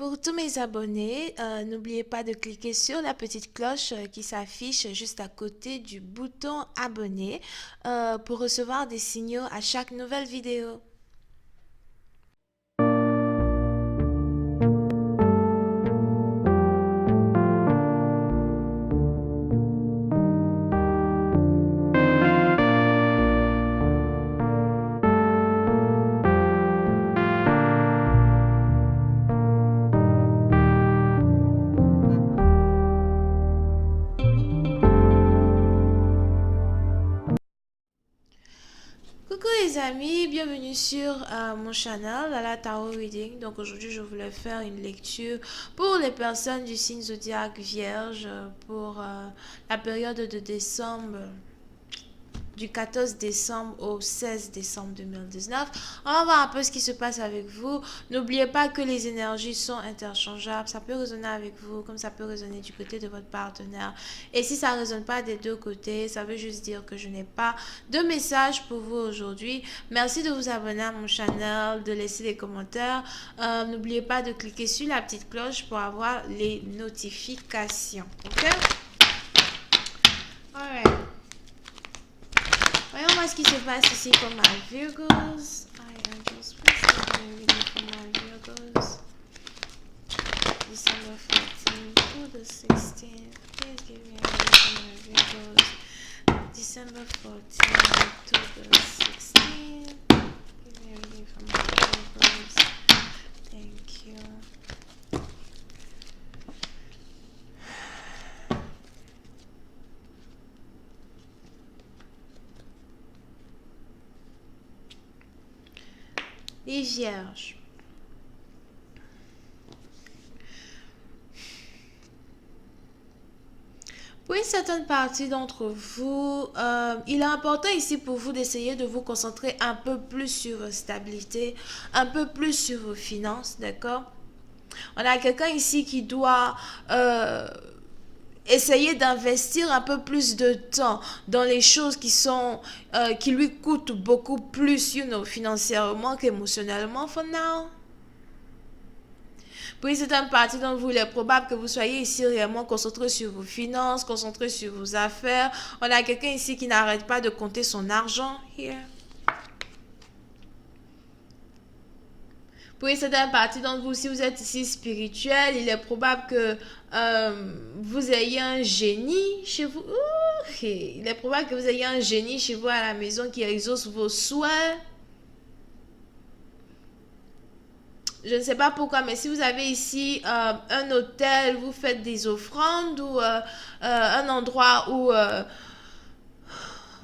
Pour tous mes abonnés, n'oubliez pas de cliquer sur la petite cloche qui s'affiche juste à côté du bouton abonner pour recevoir des signaux à chaque nouvelle vidéo. Coucou les amis, bienvenue sur mon channel la Tarot Reading. Donc aujourd'hui je voulais faire une lecture pour les personnes du signe zodiaque vierge pour la période de décembre, du 14 décembre au 16 décembre 2019. On va voir un peu ce qui se passe avec vous. N'oubliez pas que les énergies sont interchangeables. Ça peut résonner avec vous comme ça peut résonner du côté de votre partenaire. Et si ça ne résonne pas des deux côtés, ça veut juste dire que je n'ai pas de message pour vous aujourd'hui. Merci de vous abonner à mon channel, de laisser des commentaires. N'oubliez pas de cliquer sur la petite cloche pour avoir les notifications. Ok? Alright. Voyons voir ce qui se passe ici pour ma Virgos. I angels, please give me a reading for my Virgos. December 14th to the 16th. Please give me a reading for my Virgos. December 14th to the 16th. Give me a reading for my Virgos. Thank you. Les vierges. Pour une certaine partie d'entre vous, il est important ici pour vous d'essayer de vous concentrer un peu plus sur votre stabilité, un peu plus sur vos finances, d'accord? On a quelqu'un ici qui doit essayer d'investir un peu plus de temps dans les choses qui lui coûtent beaucoup plus, financièrement qu'émotionnellement, for now. Pour une certaine partie d'entre vous, il est probable que vous soyez ici réellement concentré sur vos finances, concentré sur vos affaires. On a quelqu'un ici qui n'arrête pas de compter son argent. Here. Pour une certaine partie d'entre vous, si vous êtes ici spirituel, il est probable que vous ayez un génie chez vous. Il est probable que vous ayez un génie chez vous à la maison qui exauce vos souhaits. Je ne sais pas pourquoi, mais si vous avez ici un hôtel, vous faites des offrandes ou un endroit où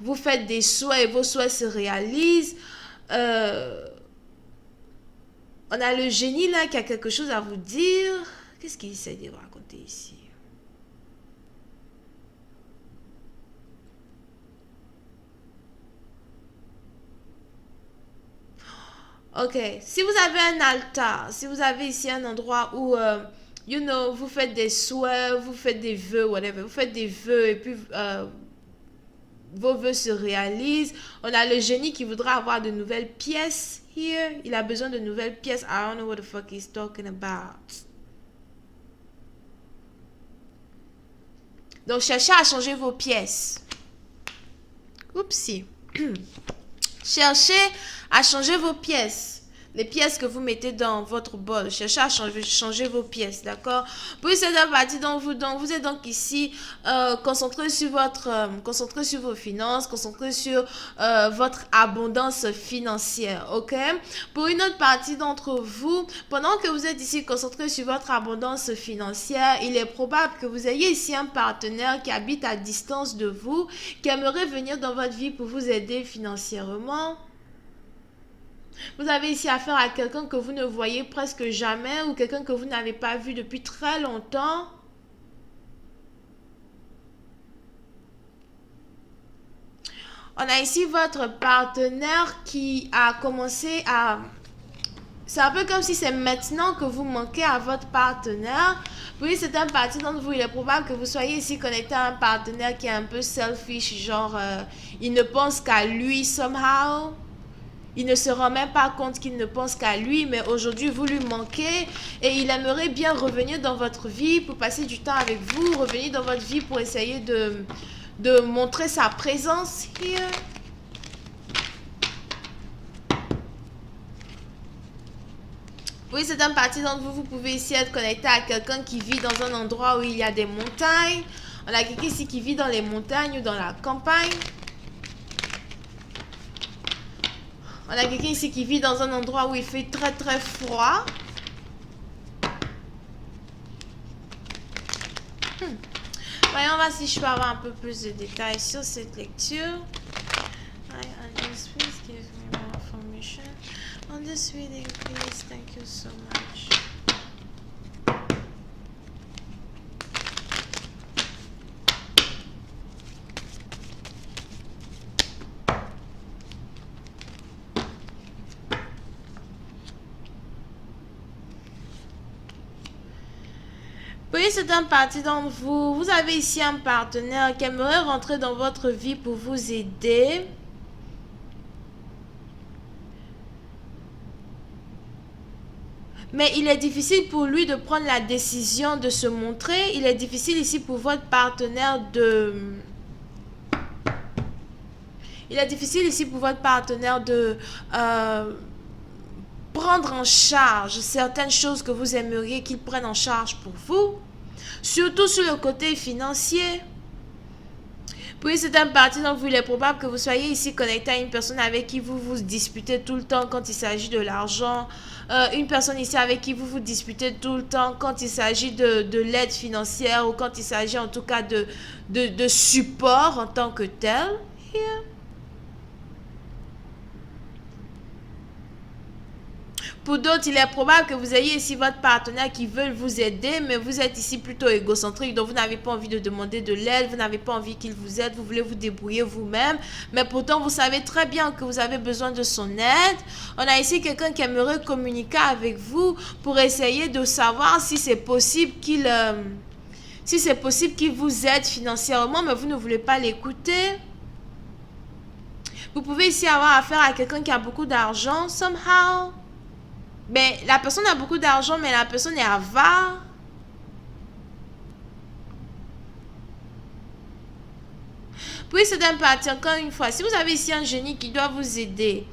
vous faites des souhaits et vos souhaits se réalisent, on a le génie là qui a quelque chose à vous dire. Qu'est-ce qu'il essaie de vous raconter ici? Ok, si vous avez un altar, si vous avez ici un endroit où, vous faites des souhaits, vous faites des vœux, whatever, vous faites des vœux et puis vos vœux se réalisent. On a le génie qui voudra avoir de nouvelles pièces. Here, il a besoin de nouvelles pièces. I don't know what the fuck he's talking about. Donc, cherchez à changer vos pièces. Oupsie. Cherchez à changer vos pièces. Les pièces que vous mettez dans votre bol. Cherchez à changer vos pièces, d'accord? Pour cette partie dont vous êtes donc ici concentré sur vos finances, concentré sur votre abondance financière, ok? Pour une autre partie d'entre vous, pendant que vous êtes ici concentré sur votre abondance financière, il est probable que vous ayez ici un partenaire qui habite à distance de vous, qui aimerait venir dans votre vie pour vous aider financièrement. Vous avez ici affaire à quelqu'un que vous ne voyez presque jamais ou quelqu'un que vous n'avez pas vu depuis très longtemps. On a ici votre partenaire qui a commencé à... C'est un peu comme si c'est maintenant que vous manquez à votre partenaire. Oui, c'est un parti d'entre vous. Il est probable que vous soyez ici connecté à un partenaire qui est un peu selfish, genre il ne pense qu'à lui somehow. Il ne se rend même pas compte qu'il ne pense qu'à lui, mais aujourd'hui vous lui manquez et il aimerait bien revenir dans votre vie pour passer du temps avec vous, revenir dans votre vie pour essayer de montrer sa présence here. Oui, c'est une partie d'entre vous, vous pouvez ici être connecté à quelqu'un qui vit dans un endroit où il y a des montagnes. On a quelqu'un ici qui vit dans les montagnes ou dans la campagne. On a quelqu'un ici qui vit dans un endroit où il fait très très froid. Voyons voir si je peux avoir un peu plus de détails sur cette lecture. Please give me more information on this reading, please. Thank you so much. Oui, c'est un parti d'entre vous. Vous avez ici un partenaire qui aimerait rentrer dans votre vie pour vous aider. Mais il est difficile pour lui de prendre la décision de se montrer. Il est difficile ici pour votre partenaire de... Il est difficile ici pour votre partenaire de prendre en charge certaines choses que vous aimeriez qu'il prenne en charge pour vous. Surtout sur le côté financier. Puis c'est un parti dont il est probable que vous soyez ici connecté à une personne avec qui vous vous disputez tout le temps quand il s'agit de l'argent. Une personne ici avec qui vous vous disputez tout le temps quand il s'agit de l'aide financière ou quand il s'agit en tout cas de support en tant que tel. Here. Pour d'autres, il est probable que vous ayez ici votre partenaire qui veut vous aider, mais vous êtes ici plutôt égocentrique, donc vous n'avez pas envie de demander de l'aide, vous n'avez pas envie qu'il vous aide, vous voulez vous débrouiller vous-même, mais pourtant vous savez très bien que vous avez besoin de son aide. On a ici quelqu'un qui aimerait communiquer avec vous pour essayer de savoir si c'est possible qu'il vous aide financièrement, mais vous ne voulez pas l'écouter. Vous pouvez ici avoir affaire à quelqu'un qui a beaucoup d'argent, somehow. Ben, la personne a beaucoup d'argent, mais la personne est avare. Puis c'est un parti, encore une fois. Si vous avez ici un génie qui doit vous aider,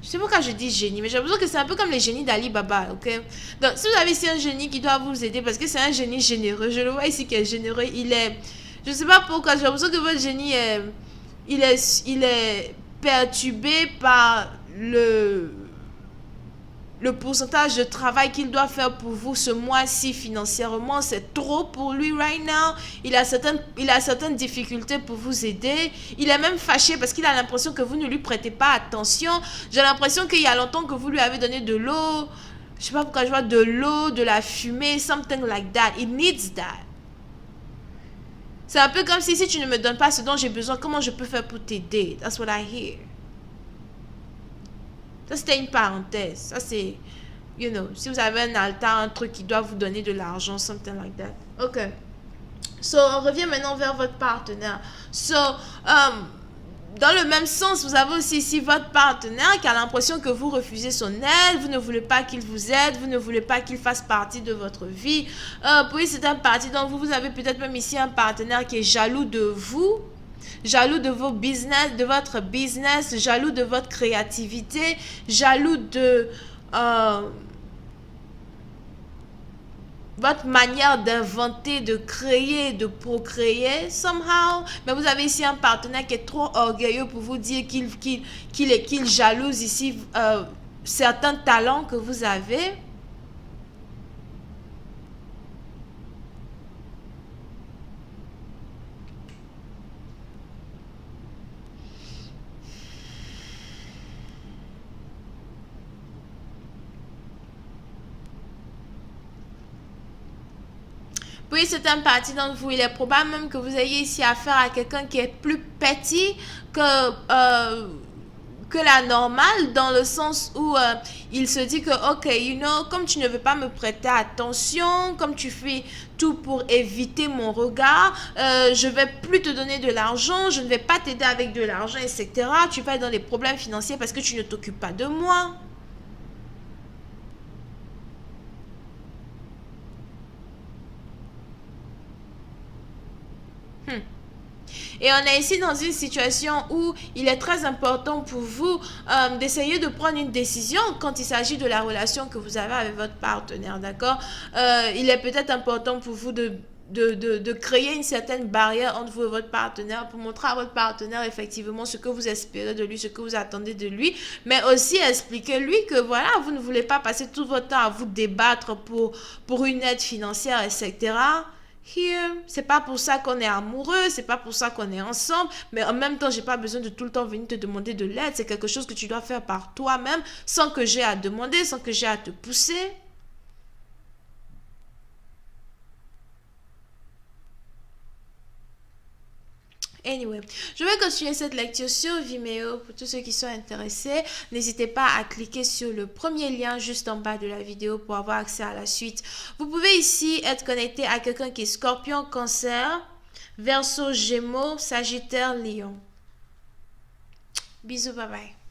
je sais pas pourquoi je dis génie, mais j'ai l'impression que c'est un peu comme les génies d'Ali Baba, ok? Donc, si vous avez ici un génie qui doit vous aider, parce que c'est un génie généreux, je le vois ici qui est généreux, je sais pas pourquoi, j'ai l'impression que votre génie il est perturbé par le pourcentage de travail qu'il doit faire pour vous ce mois-ci financièrement, c'est trop pour lui right now. Il a certaines difficultés pour vous aider. Il est même fâché parce qu'il a l'impression que vous ne lui prêtez pas attention. J'ai l'impression qu'il y a longtemps que vous lui avez donné de l'eau. Je sais pas pourquoi je vois de l'eau, de la fumée, something like that. It needs that. C'est un peu comme si tu ne me donnes pas ce dont j'ai besoin, comment je peux faire pour t'aider? That's what I hear. Ça, c'était une parenthèse. Ça, c'est, si vous avez un altar, un truc qui doit vous donner de l'argent, something like that. OK. So, on revient maintenant vers votre partenaire. So, dans le même sens, vous avez aussi ici votre partenaire qui a l'impression que vous refusez son aide, vous ne voulez pas qu'il vous aide, vous ne voulez pas qu'il fasse partie de votre vie. Puis, c'est un parti dont vous avez peut-être même ici un partenaire qui est jaloux de vous. Jaloux de vos business, de votre business, jaloux de votre créativité, jaloux de votre manière d'inventer, de créer, de procréer, somehow. Mais vous avez ici un partenaire qui est trop orgueilleux pour vous dire qu'il jalouse ici certains talents que vous avez. Oui, c'est un parti d'entre vous. Il est probable même que vous ayez ici affaire à quelqu'un qui est plus petit que que la normale, dans le sens où il se dit que, ok, comme tu ne veux pas me prêter attention, comme tu fais tout pour éviter mon regard, je vais plus te donner de l'argent, je ne vais pas t'aider avec de l'argent, etc. Tu vas être dans des problèmes financiers parce que tu ne t'occupes pas de moi. Et on est ici dans une situation où il est très important pour vous d'essayer de prendre une décision quand il s'agit de la relation que vous avez avec votre partenaire, d'accord? Il est peut-être important pour vous de créer une certaine barrière entre vous et votre partenaire pour montrer à votre partenaire effectivement ce que vous espérez de lui, ce que vous attendez de lui, mais aussi expliquer-lui que voilà, vous ne voulez pas passer tout votre temps à vous débattre pour une aide financière, etc. Here, c'est pas pour ça qu'on est amoureux, c'est pas pour ça qu'on est ensemble, mais en même temps, j'ai pas besoin de tout le temps venir te demander de l'aide, c'est quelque chose que tu dois faire par toi-même, sans que j'ai à demander, sans que j'ai à te pousser. Anyway, je vais continuer cette lecture sur Vimeo pour tous ceux qui sont intéressés. N'hésitez pas à cliquer sur le premier lien juste en bas de la vidéo pour avoir accès à la suite. Vous pouvez ici être connecté à quelqu'un qui est Scorpion, Cancer, Verseau, Gémeaux, Sagittaire, Lion. Bisous, bye bye.